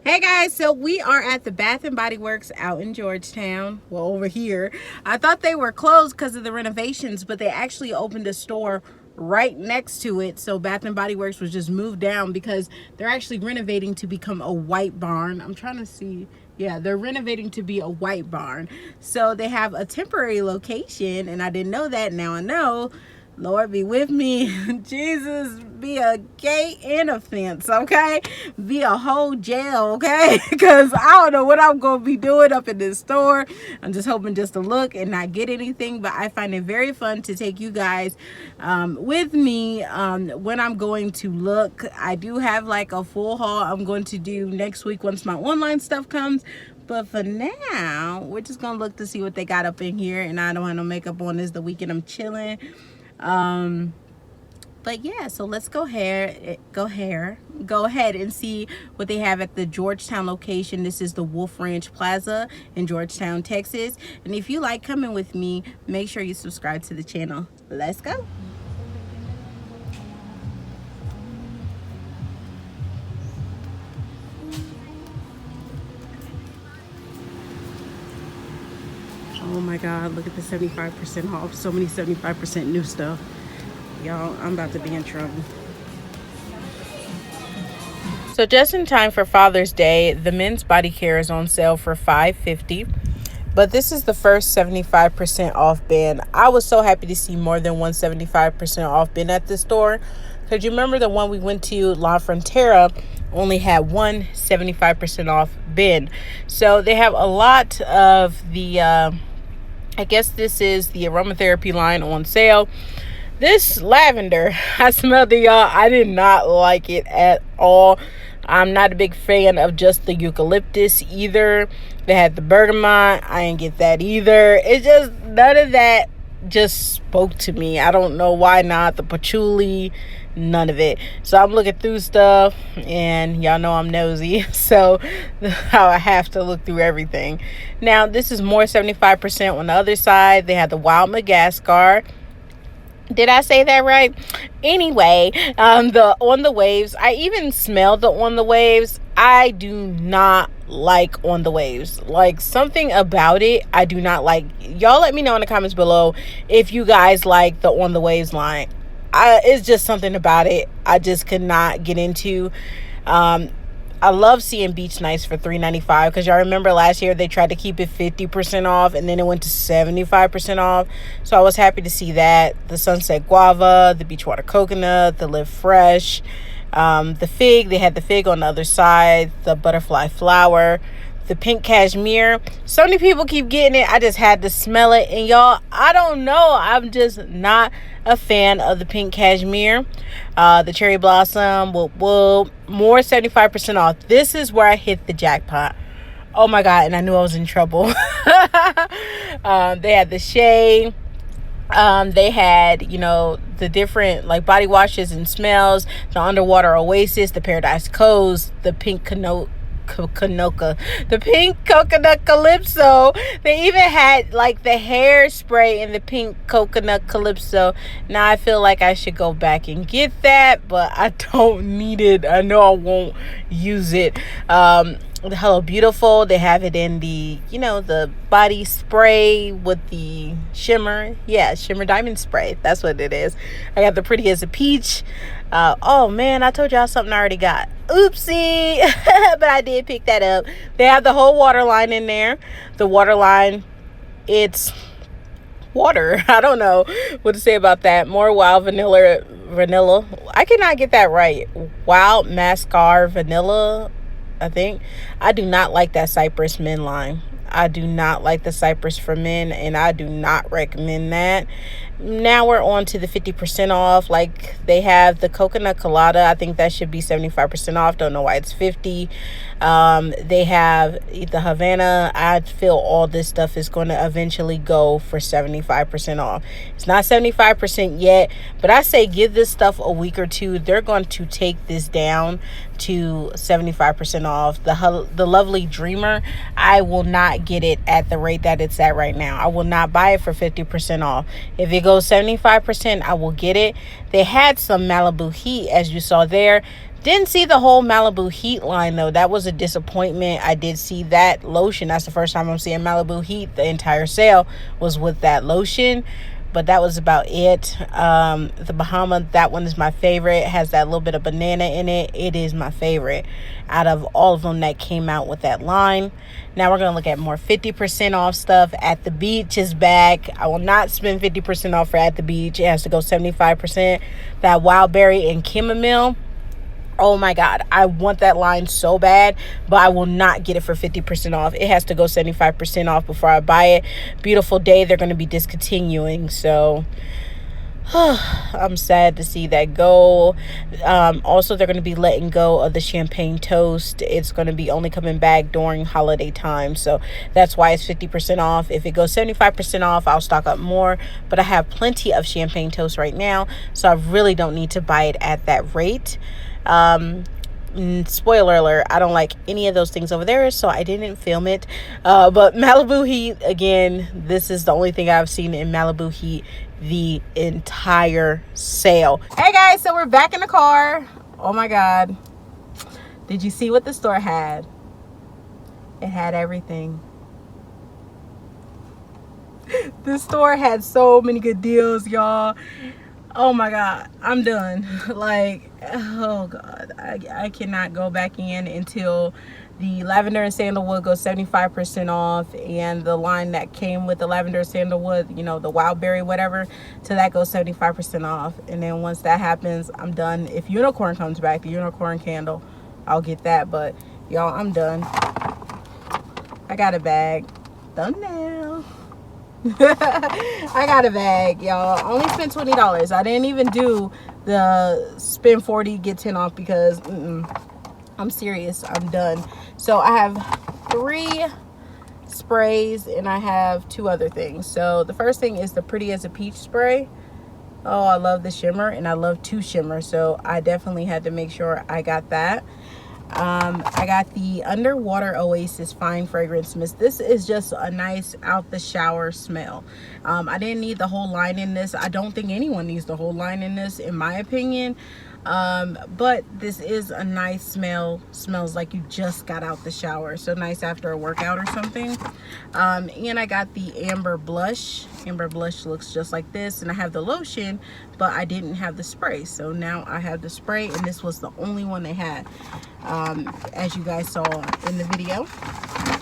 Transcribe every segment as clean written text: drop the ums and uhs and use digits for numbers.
Hey guys, so we are at the Bath and Body Works out in Georgetown. Well, over here. I thought they were closed because of the renovations, but they actually opened a store right next to it. So Bath and Body Works was just moved down because they're actually renovating to become a white barn. I'm trying to see. Yeah, they're renovating to be a white barn. So they have a temporary location, and I didn't know that. Now I know. Lord be with me. Jesus, be a gate and a fence, okay? Be a whole jail, okay? Because I don't know what I'm going to be doing up in this store. I'm just hoping just to look and not get anything. But I find it very fun to take you guys with me when I'm going to look. I do have like a full haul I'm going to do next week once my online stuff comes. But for now, we're just going to look to see what they got up in here. And I don't have no makeup on. This the weekend I'm chilling. But yeah, so let's go ahead and see what they have at the Georgetown location. This is the Wolf Ranch Plaza in Georgetown, Texas. And if you like coming with me, make sure you subscribe to the channel. Let's go. Oh my God, look at the 75% off. So many 75% new stuff. Y'all, I'm about to be in trouble. So just in time for Father's Day, the men's body care is on sale for $5.50. But this is the first 75% off bin. I was so happy to see more than one 75% off bin at the store. Because you remember the one we went to, La Frontera, only had one 75% off bin. So they have a lot of the, I guess this is the aromatherapy line on sale. This lavender, I smelled it, y'all. I did not like it at all. I'm not a big fan of just the eucalyptus either. They had the bergamot. I didn't get that either. It just, none of that just spoke to me. I don't know why not. The patchouli, none of it. So I'm looking through stuff, and y'all know I'm nosy. So I have to look through everything. Now, this is more 75% on the other side. They had the Wild Madagascar. Did I say that right? Anyway, the On the Waves. I even smelled the On the Waves. I do not like On the Waves. Like, something about it I do not like. Y'all let me know in the comments below if you guys like the On the Waves line. It's just something about it I just could not get into. I love seeing Beach Nights for $3.95 because y'all remember last year they tried to keep it 50% off and then it went to 75% off. So I was happy to see that. The Sunset Guava, the Beachwater Coconut, the Live Fresh, the Fig. They had the Fig on the other side, the Butterfly Flower, the Pink Cashmere. So many people keep getting it. I just had to smell it. And y'all, I don't know. I'm just not a fan of the Pink Cashmere. The Cherry Blossom, more 75% off. This is where I hit the jackpot. Oh my God, and I knew I was in trouble. They had the Shea. They had, you know, the different like body washes and smells, the Underwater Oasis, the Paradise Coast, the Pink the Pink Coconut Calypso. They even had like the hairspray in the Pink Coconut Calypso. Now I feel like I should go back and get that, but I don't need it. I know I won't use it. The Hello Beautiful, they have it in the, you know, the body spray with the shimmer. Yeah, shimmer diamond spray. That's what it is. I got the Pretty as a Peach. Oh man, I told y'all something I already got. Oopsie. But I did pick that up. They have the whole water line in there. The water line, it's water. I don't know what to say about that. More Wild Vanilla. I cannot get that right. Wild Mascar Vanilla, I think. I do not like that Cypress Men line. I do not like the Cypress for Men, and I do not recommend that. Now we're on to the 50% off. Like, they have the Coconut Colada. I think that should be 75% off. Don't know why it's 50. They have the Havana. I feel all this stuff is going to eventually go for 75% off. It's not 75% yet, but I say give this stuff a week or two. They're going to take this down to 75% off. The Lovely Dreamer, I will not get it at the rate that it's at right now. I will not buy it for 50% off. If it goes 75%, I will get it. They had some Malibu Heat, as you saw there. Didn't see the whole Malibu Heat line, though. That was a disappointment. I did see that lotion. That's the first time I'm seeing Malibu Heat. The entire sale was with that lotion, but that was about it. The Bahama, that one is my favorite. It has that little bit of banana in it. It is my favorite out of all of them that came out with that line. Now we're going to look at more 50% off stuff. At the Beach is back. I will not spend 50% off for At the Beach. It has to go 75%. That Wild Berry and Chamomile. Oh my God, I want that line so bad, but I will not get it for 50% off. It has to go 75% off before I buy it. Beautiful Day, they're going to be discontinuing, so I'm sad to see that go. Also, they're going to be letting go of the Champagne Toast. It's going to be only coming back during holiday time, so that's why it's 50% off. If it goes 75% off, I'll stock up more, but I have plenty of Champagne Toast right now, so I really don't need to buy it at that rate. Spoiler alert, I don't like any of those things over there, so I didn't film it. But Malibu Heat, again, this is the only thing I've seen in Malibu Heat the entire sale. Hey guys, so we're back in the car. Oh my God, did you see what the store had? It had everything. The store had so many good deals, y'all. Oh my God, I'm done. Like, oh God, I cannot go back in until the lavender and sandalwood goes 75% off, and the line that came with the lavender and sandalwood, you know, the wild berry, whatever, till that goes 75% off. And then once that happens, I'm done. If unicorn comes back, the unicorn candle, I'll get that. But y'all, I'm done. I got a bag. Thumbnail. I got a bag, y'all. Only spent $20. I didn't even do the spend 40 get 10 off because I'm serious. I'm done. So I have 3 sprays and I have 2 other things. So the first thing is the Pretty as a Peach spray. Oh, I love the shimmer and I love 2 shimmer, so I definitely had to make sure I got that. I got the Underwater Oasis Fine Fragrance Mist. This is just a nice out the shower smell. I didn't need the whole line in this. I don't think anyone needs the whole line in this, in my opinion. But this is a nice smell. Smells like you just got out the shower. So nice after a workout or something. And I got the Amber Blush. Amber Blush looks just like this. And I have the lotion, but I didn't have the spray. So now I have the spray, and this was the only one they had, as you guys saw in the video.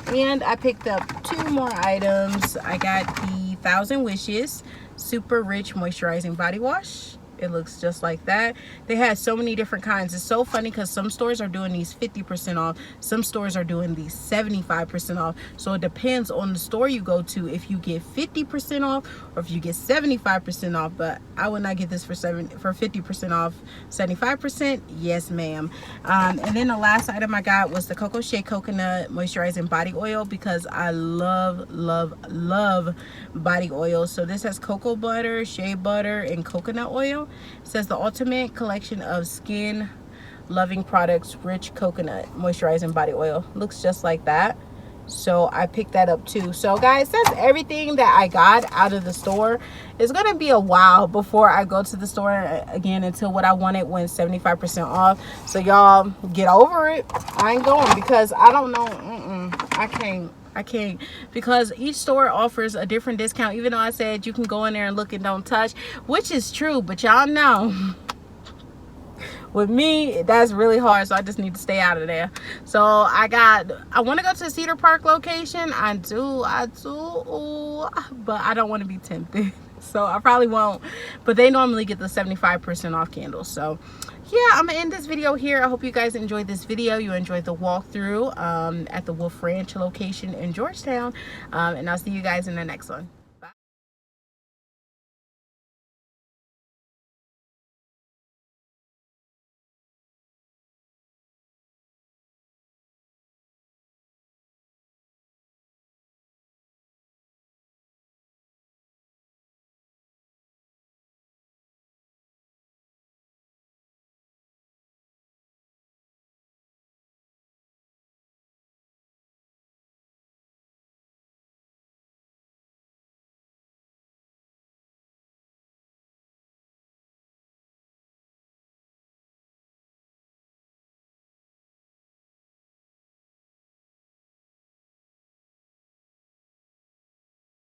And I picked up 2 more items. I got the 1000 Wishes Super Rich Moisturizing Body Wash. It looks just like that. They had so many different kinds. It's so funny because some stores are doing these 50% off. Some stores are doing these 75% off. So it depends on the store you go to if you get 50% off or if you get 75% off. But I would not get this for 50% off. 75%, yes ma'am. And then the last item I got was the Coco Shea Coconut Moisturizing Body Oil, because I love body oil. So this has cocoa butter, shea butter, and coconut oil. It says the ultimate collection of skin loving products, rich coconut moisturizing body oil. Looks just like that. So I picked that up too. So guys, that's everything that I got out of the store. It's gonna be a while before I go to the store again until what I wanted went 75% off. So y'all get over it. I ain't going because I don't know. I can't, because each store offers a different discount. Even though I said you can go in there and look and don't touch, which is true, but y'all know with me that's really hard, so I just need to stay out of there. So I want to go to the Cedar Park location. I do, but I don't want to be tempted, so I probably won't. But they normally get the 75% off candles. So yeah, I'm gonna end this video here. I hope you guys enjoyed this video. You enjoyed the walkthrough at the Wolf Ranch location in Georgetown, and I'll see you guys in the next one.